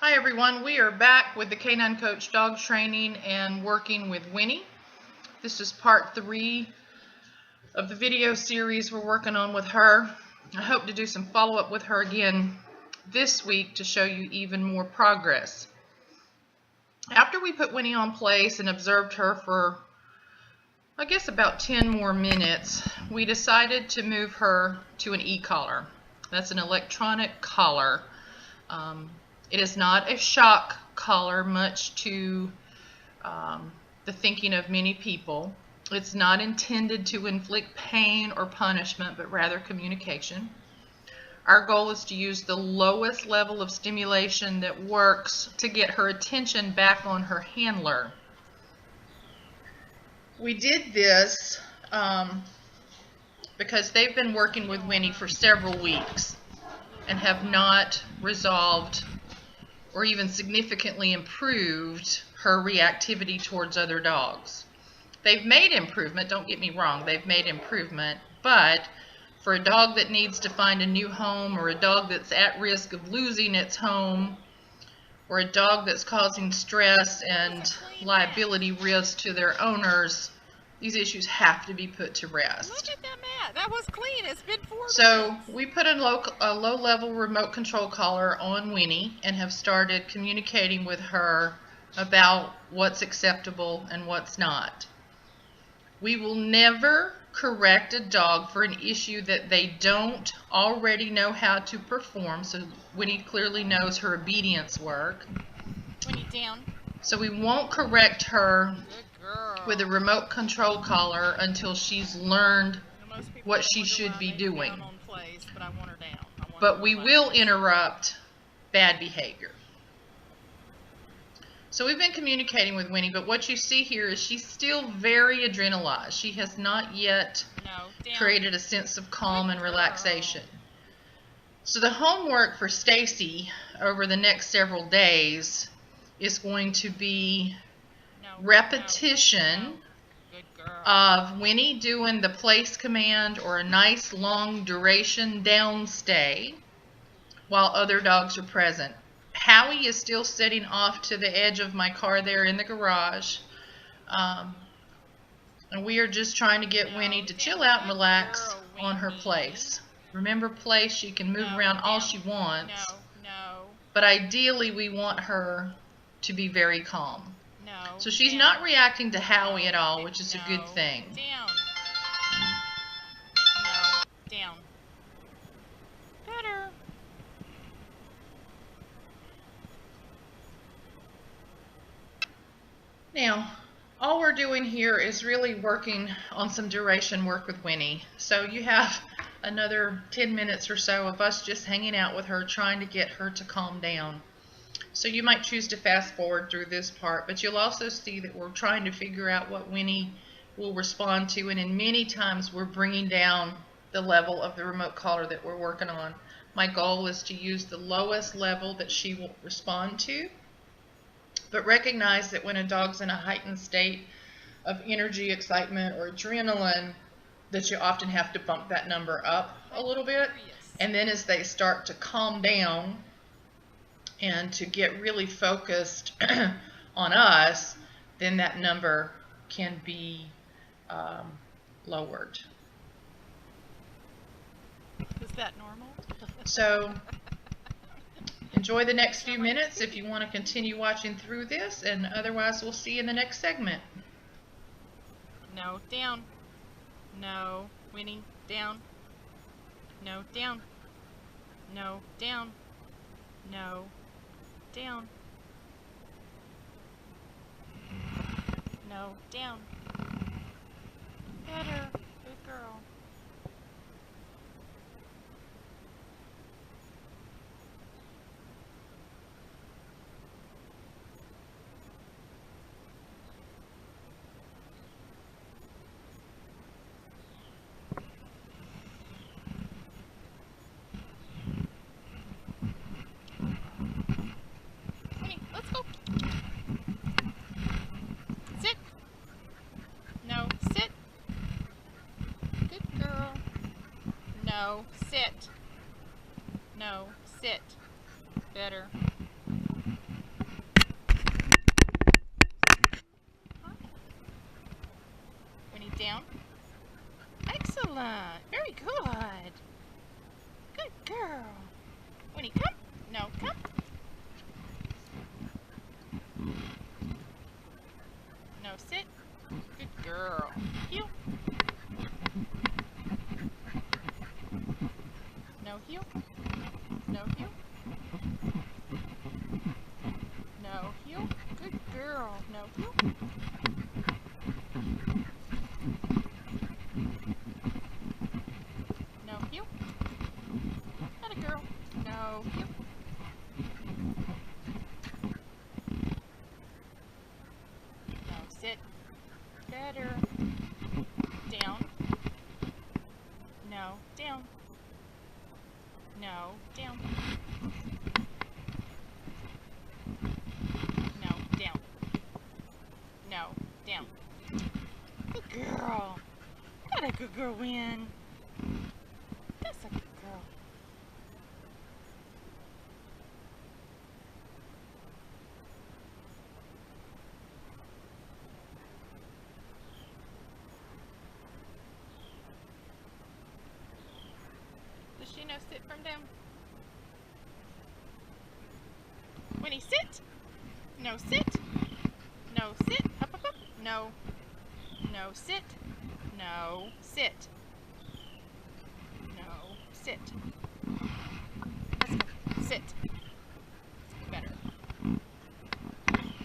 Hi everyone, we are back with the Canine Coach dog training and working with Winnie. This is part 3 of the video series we're working on with her. I hope to do some follow-up with her again this week to show you even more progress. After we put Winnie on place and observed her for, I guess, about 10 more minutes, we decided to move her to an Ecollar. That's an electronic collar. It is not a shock collar, much to the thinking of many people. It's not intended to inflict pain or punishment, but rather communication. Our goal is to use the lowest level of stimulation that works to get her attention back on her handler. We did this because they've been working with Winnie for several weeks and have not resolved or even significantly improved her reactivity towards other dogs. They've made improvement, don't get me wrong, they've made improvement, but for a dog that needs to find a new home, or a dog that's at risk of losing its home, or a dog that's causing stress and liability risk to their owners, these issues have to be put to rest. Look at that mat. That was clean. It's been 4 minutes. So we put a low-level remote control collar on Winnie and have started communicating with her about what's acceptable and what's not. We will never correct a dog for an issue that they don't already know how to perform. So Winnie clearly knows her obedience work. Winnie, down. So we won't correct her with a remote control collar until she's learned what she should be doing. But we will interrupt bad behavior. So we've been communicating with Winnie, but what you see here is she's still very adrenalized. She has not yet created a sense of calm and relaxation. So the homework for Stacy over the next several days is going to be repetition of Winnie doing the place command or a nice long duration down stay while other dogs are present. Howie is still sitting off to the edge of my car there in the garage, and we are just trying to get Winnie to chill out and relax on her place. Remember, place, she can move around all she wants, but ideally we want her to be very calm. So she's not reacting to Howie at all, which is a good thing. Down. Down. Better. Now, all we're doing here is really working on some duration work with Winnie. So you have another 10 minutes or so of us just hanging out with her, trying to get her to calm down. So you might choose to fast forward through this part, but you'll also see that we're trying to figure out what Winnie will respond to, and in many times we're bringing down the level of the remote collar that we're working on. My goal is to use the lowest level that she will respond to, but recognize that when a dog's in a heightened state of energy, excitement, or adrenaline, that you often have to bump that number up a little bit, and then as they start to calm down and to get really focused on us, then that number can be lowered. Is that normal? So enjoy the next few minutes if you want to continue watching through this, and otherwise we'll see you in the next segment. No, down. No, Winnie, down. No, down. No, down. No, down. No, down. Better. Good girl. Winnie, let's go. Sit. No, sit. Good girl. No, sit. No, sit. Better. girl. No, you. No, you. Not a girl. No, you. No, sit. Better. Down. No, down. No, down. No, down. No, down. Good girl. Got a good girl win. That's a good girl. Does she know sit from down? Winnie, sit. No, sit. No, sit. Up, up, up. No. No, sit. No, sit. No, sit. Let's go. Sit. Better. Better.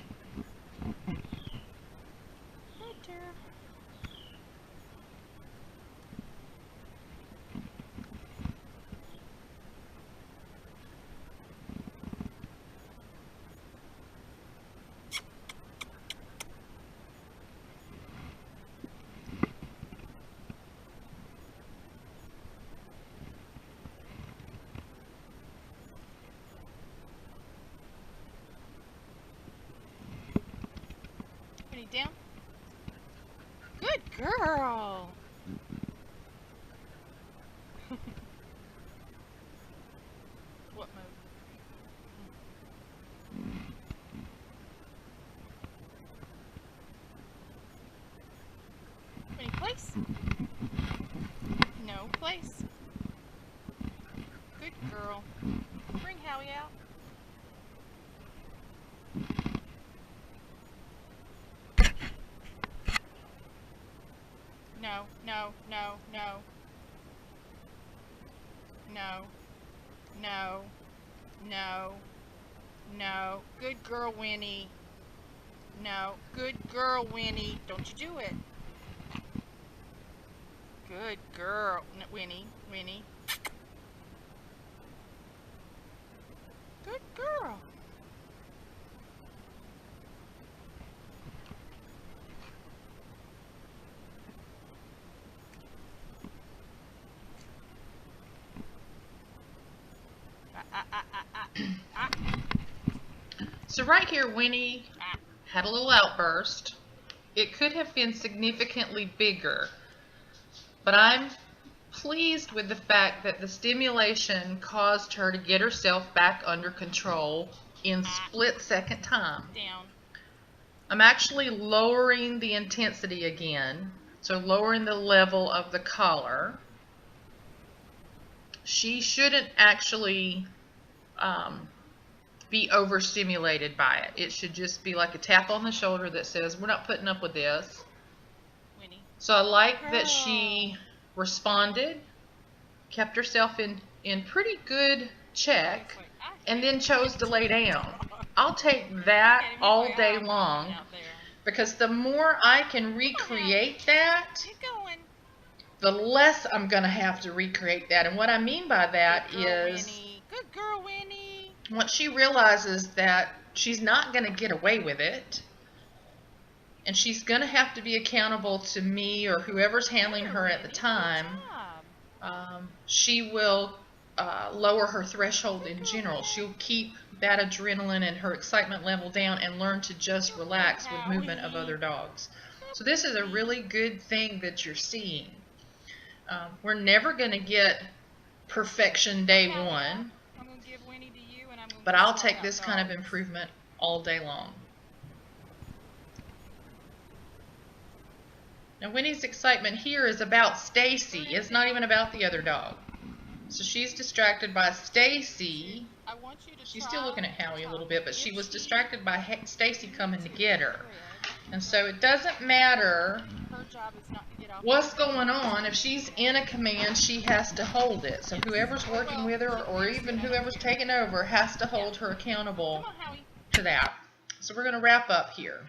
Winnie, down. Good girl. What mode? Winnie, place. No, place. Good girl. Bring Howie out. No, no, no, no. No. No. No. No. Good girl, Winnie. No. Good girl, Winnie. Don't you do it. Good girl, Winnie. Winnie. Good girl. So right here, Winnie had a little outburst. It could have been significantly bigger, but I'm pleased with the fact that the stimulation caused her to get herself back under control in split-second time. Down. I'm actually lowering the intensity again, so lowering the level of the collar. She shouldn't actually be overstimulated by it. It should just be like a tap on the shoulder that says, we're not putting up with this. Winnie. So I like that she responded, kept herself in pretty good check, and then chose to lay down. I'll take that all day long, because the more I can recreate that, the less I'm going to have to recreate that. And what I mean by that is, good girl, Winnie. Once she realizes that she's not going to get away with it, and she's going to have to be accountable to me or whoever's handling her at the time, she will lower her threshold in general. She'll keep that adrenaline and her excitement level down and learn to just relax with movement of other dogs. So this is a really good thing that you're seeing. We're never going to get perfection day one, but I'll take this kind of improvement all day long. Now Winnie's excitement here is about Stacy. It's not even about the other dog. So she's distracted by Stacy. She's still looking at Howie a little bit, but she was distracted by Stacy coming to get her. And so it doesn't matter what's going on. If she's in a command, she has to hold it. So whoever's working with her, or even whoever's taking over, has to hold her accountable to that. So we're going to wrap up here.